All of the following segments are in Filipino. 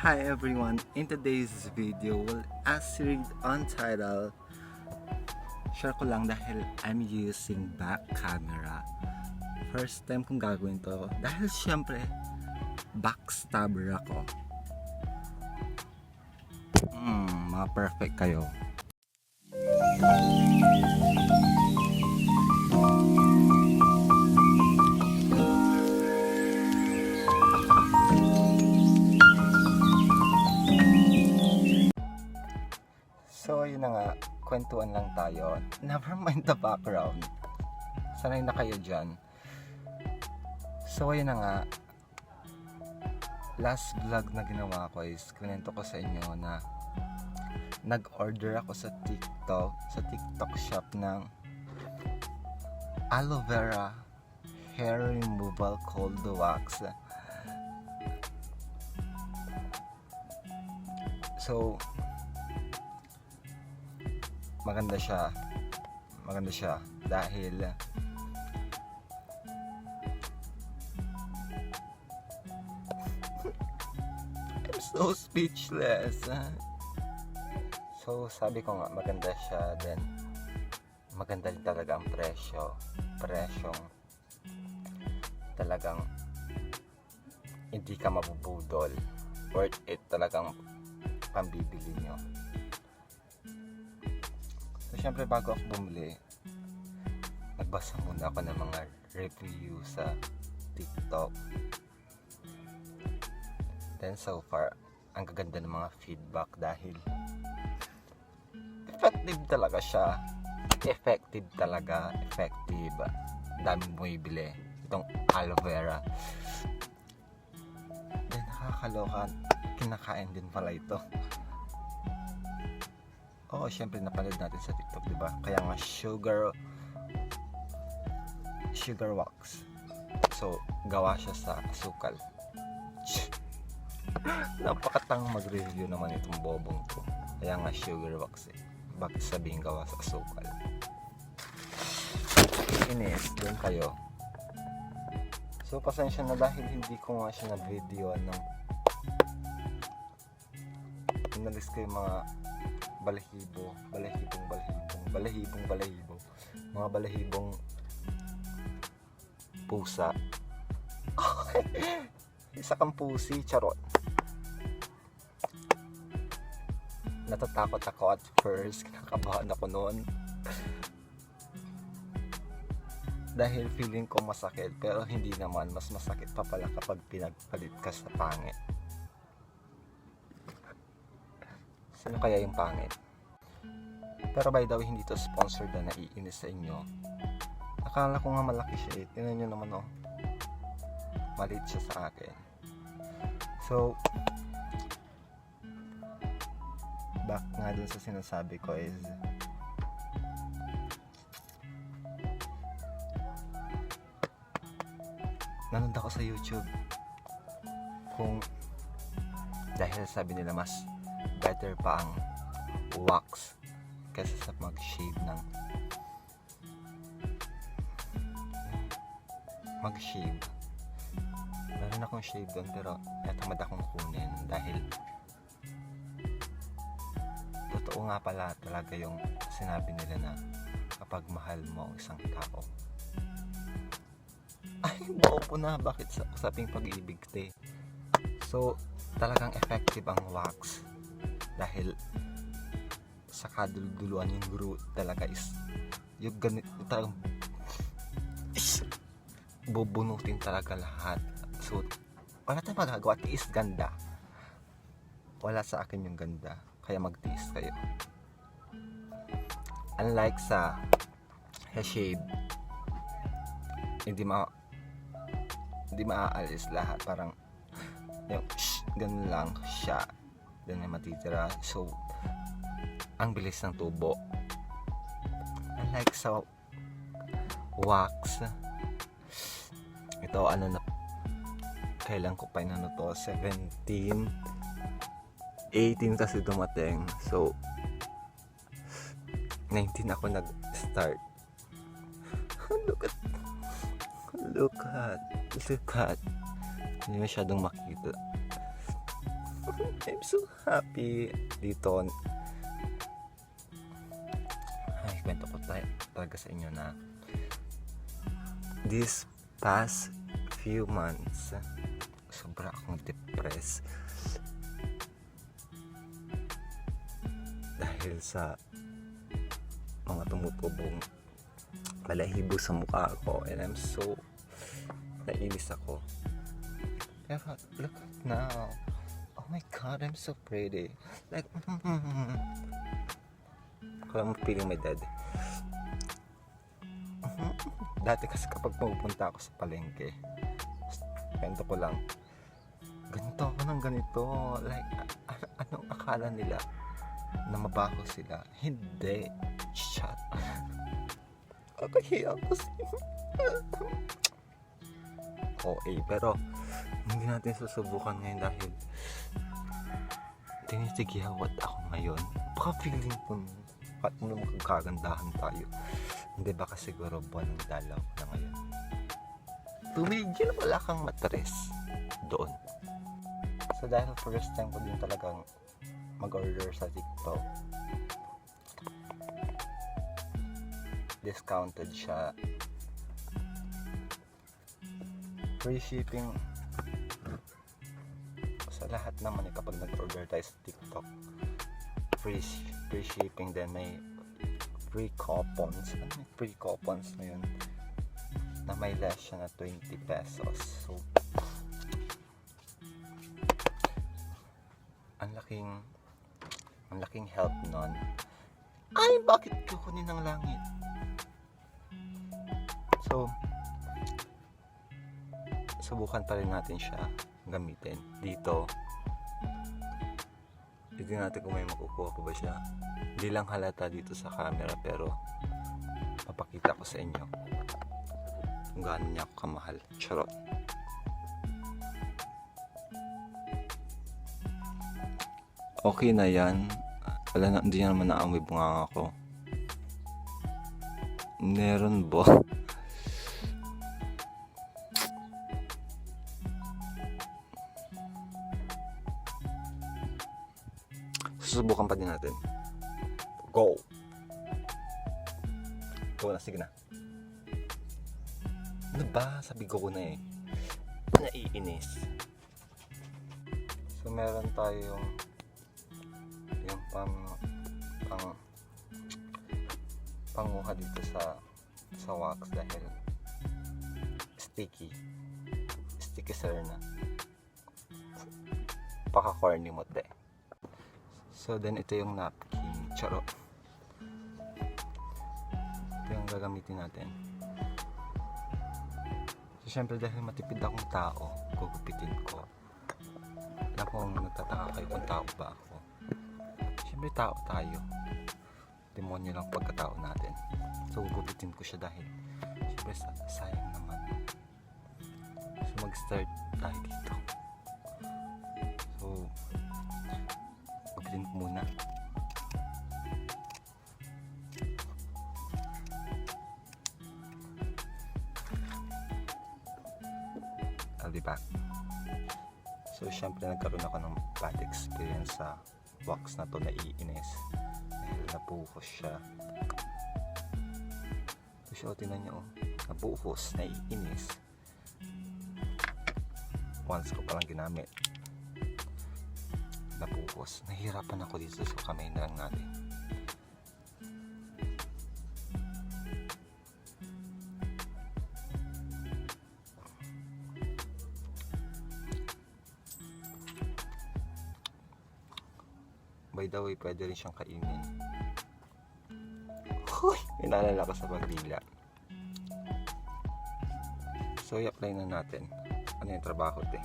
Hi everyone, in today's video, as read on title, share ko lang dahil I'm using back camera. First time kong gagawin to dahil syempre backstabber ako. Mga perfect kayo. So yun na nga, kwentuhan lang tayo. Never mind the background. Sanay na kayo dyan. So yun na nga, last vlog na ginawa ko is kwento ko sa inyo na nag-order ako sa TikTok shop ng aloe vera hair removal cold wax. So maganda siya dahil I'm so speechless. So sabi ko nga maganda siya, then maganda din talaga ang presyong talagang hindi ka mabubudol, worth it talagang pambibili nyo. So syempre bago ako bumili, nagbasa muna ako ng mga review sa TikTok. Then so far, ang gaganda ng mga feedback dahil effective talaga. Daming bumibili itong aloe vera. Then nakakaloka, kinakain din pala ito. Oo, syempre napanood natin sa TikTok, diba? Kaya nga sugar wax. So, gawa siya sa asukal. Napakatang mag-review naman itong bobong to. Kaya nga sugar wax eh. Bakit sabihin gawa sa asukal? Inis, doon kayo. So, pasensya na dahil hindi ko nga siya na-video ng inalis ko yung mga mga balahibong pusa. Isa kang pusi, charot. Natatakot ako at first, kinakabahan ako noon dahil feeling ko masakit, pero hindi naman. Mas masakit pa pala kapag pinagpalit ka sa pangit. Sino kaya yung pangit? Pero by the way, hindi to sponsored na naiinis sa inyo. Akala ko nga malaki siya eh. Tingnan nyo naman oh. Maliit siya sa akin. So, back nga dun sa sinasabi ko is nanood ako sa YouTube kung dahil sabi nila mas better pa ang wax kaysa sa mag-shave. Meron akong shave doon pero natamad akong kunin dahil totoo nga pala talaga yung sinabi nila na kapag mahal mo ang isang tao, ay bobo na, bakit sa usaping pag-ibig te? So talagang effective ang wax dahil sa kaduluduluan yung guru talaga is yung ganito talagang bubunutin talaga lahat. So wala tayong magagawa, tiis ganda. Wala sa akin yung ganda, kaya magtiis kayo. Unlike sa hair shave, hindi maaalis lahat, parang yung ganun lang siya, then may matitira. So ang bilis ng tubo. Unlike sa wax, ito kailan ko pa inano to, 17 18 kasi dumating. So 19 ako nag-start. Look at hindi masyadong makita. I'm so happy dito. Ay, kwento ko talaga sa inyo na this past few months, sobra akong depressed dahil sa mga tumutubong balahibo sa mukha ko, and I'm so nainis ako. Pero look at now, oh my god, I'm so pretty, like kung feeling my dad. Dati kasi kapag pupunta ako sa palengke, kwento ko lang, ganito ako ng ganito, like anong akala nila na mabaho sila? Hindi, shut. Kakahiya kasi. Okay, pero hindi natin susubukan ngayon dahil tinitigiawat ako ngayon. Baka feeling ko at magkagandahan tayo. Hindi, baka siguro buwan ng dalaw na ngayon. Tumigil, wala kang matres doon. So dahil first time ko din talagang mag-order sa TikTok, discounted siya, free shipping sa lahat naman kapag nag-order tayo sa TikTok, free shipping, then may free coupons. Ano may free coupons na yun na may less siya na 20 pesos. So ang laking help nun. Ay, bakit kukunin ng langit? So subukan pa rin natin siya gamitin dito. Tignan natin kung may makukuha pa ba siya. Hindi lang halata dito sa camera, pero papakita ko sa inyo kung gaano niya ako kamahal. Charot. Okay na yan. Wala na, hindi naman naamoy bunganga ko. Meron ba? Susubukan pa din natin. Go! Go na, sige na. Ano ba? Sabi ko na eh. Naiinis. So meron tayong yung panguha dito sa wax dahil sticky sir na. Paka-corny mo te. So then ito yung napkin. Charot. Ito yung gagamitin natin. So syempre dahil matipid akong tao, gugupitin ko. Alam ko kung nagtataka kayo kung tao ba ako. Syempre tao tayo. Demonyo lang pagkatao natin. So gugupitin ko siya dahil syempre sayang naman. So mag-start tayo dito. So gugupitin ko muna. Diba? So syempre nagkaroon ako ng bad experience sa wax na to, naiinis dahil nabuhos siya. So tingnan nyo, nabuhos, naiinis once ko palang ginamit, nabuhos. Nahihirapan ako dito sa kamay na lang natin. By the way, pwede rin siyang kainin. Huy! Inaalala ko sa pagdila. So, i-apply na natin. Ano yung trabaho, te?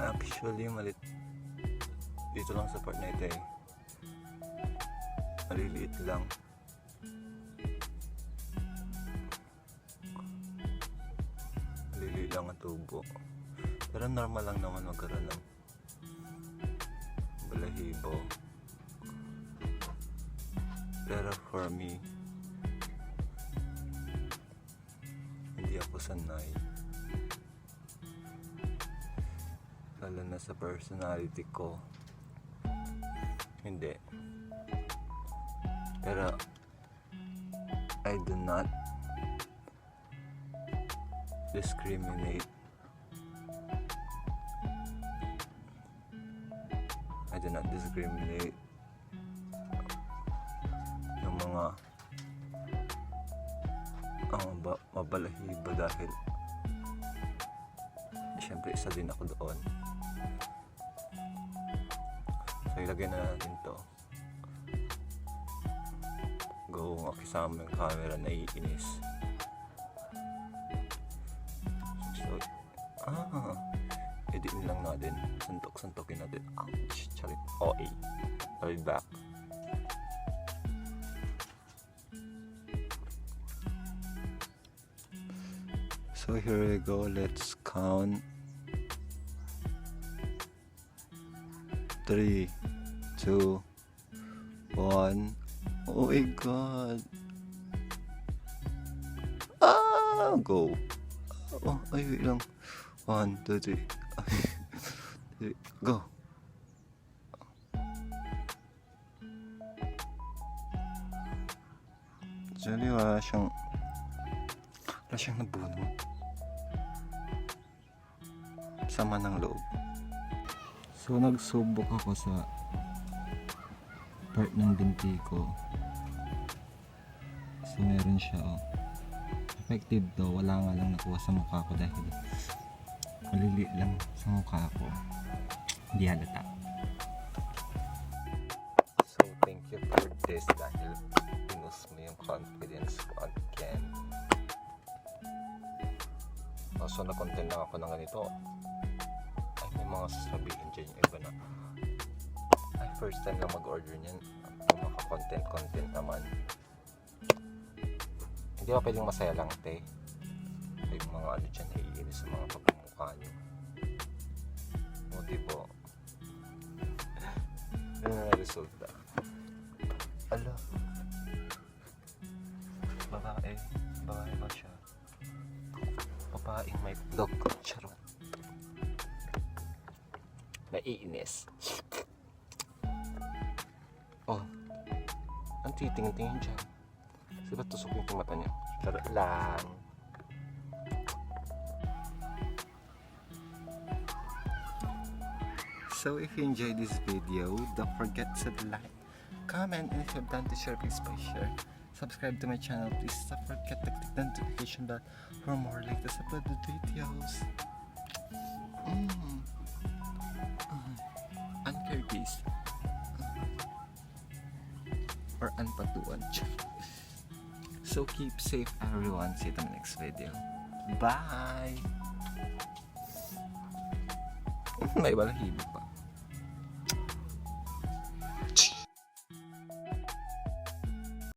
Actually, malit dito lang sa part na ito eh. Maliliit lang. Maliliit lang ang tubo. Pero normal lang naman magkaroon ng balahibo. Pero for me, hindi ako sanay. Lalo na sa personality ko. Hindi. Pero I do not discriminate. I do not discriminate yung mga mabalahibo dahil syempre isa din ako doon. So ilagay na natin to. Go, makisama yung camera, naiinis. So, edit lang natin. Suntok-suntokin natin. Ouch, charit. OA. I'll be back. So here we go. Let's count. 3, 2, 1. Oh my god. Go. Oh, ay, wait lang. 1, 2, 3. Go. Actually, wala siyang nabuno. Sama ng loob. So, nagsubok ako sa part ng binti ko. So meron siya, effective daw, wala nga lang nakuha sa mukha ko dahil maliliit lang sa mukha ko, hindi halata. So thank you for this dahil pinus mo yung confidence ko again. So na-content lang ako ng ganito. Ay, may mga sasabihin dyan yung iba na ay, first time lang mag-order niyan, maka-content naman. Hindi ba pwedeng masaya lang, te? Yung mga ano dyan, naiinis sa mga pagmumukha nyo. O, diba? Ano na resulta? Ala. Babae ba siya? Babaeng may vlog. Charot. Naiinis. Oh. Ang titingin-tingin dyan. Diba tusok yung mata niya? Charot lang. So if you enjoyed this video, don't forget to like, comment, and if you've done to share, please share. Subscribe to my channel. Please don't forget to click the notification bell for more latest uploaded videos. Uncurtis. Or unpatuan. So keep safe everyone. See you in the next video. Bye! May balahibo pa.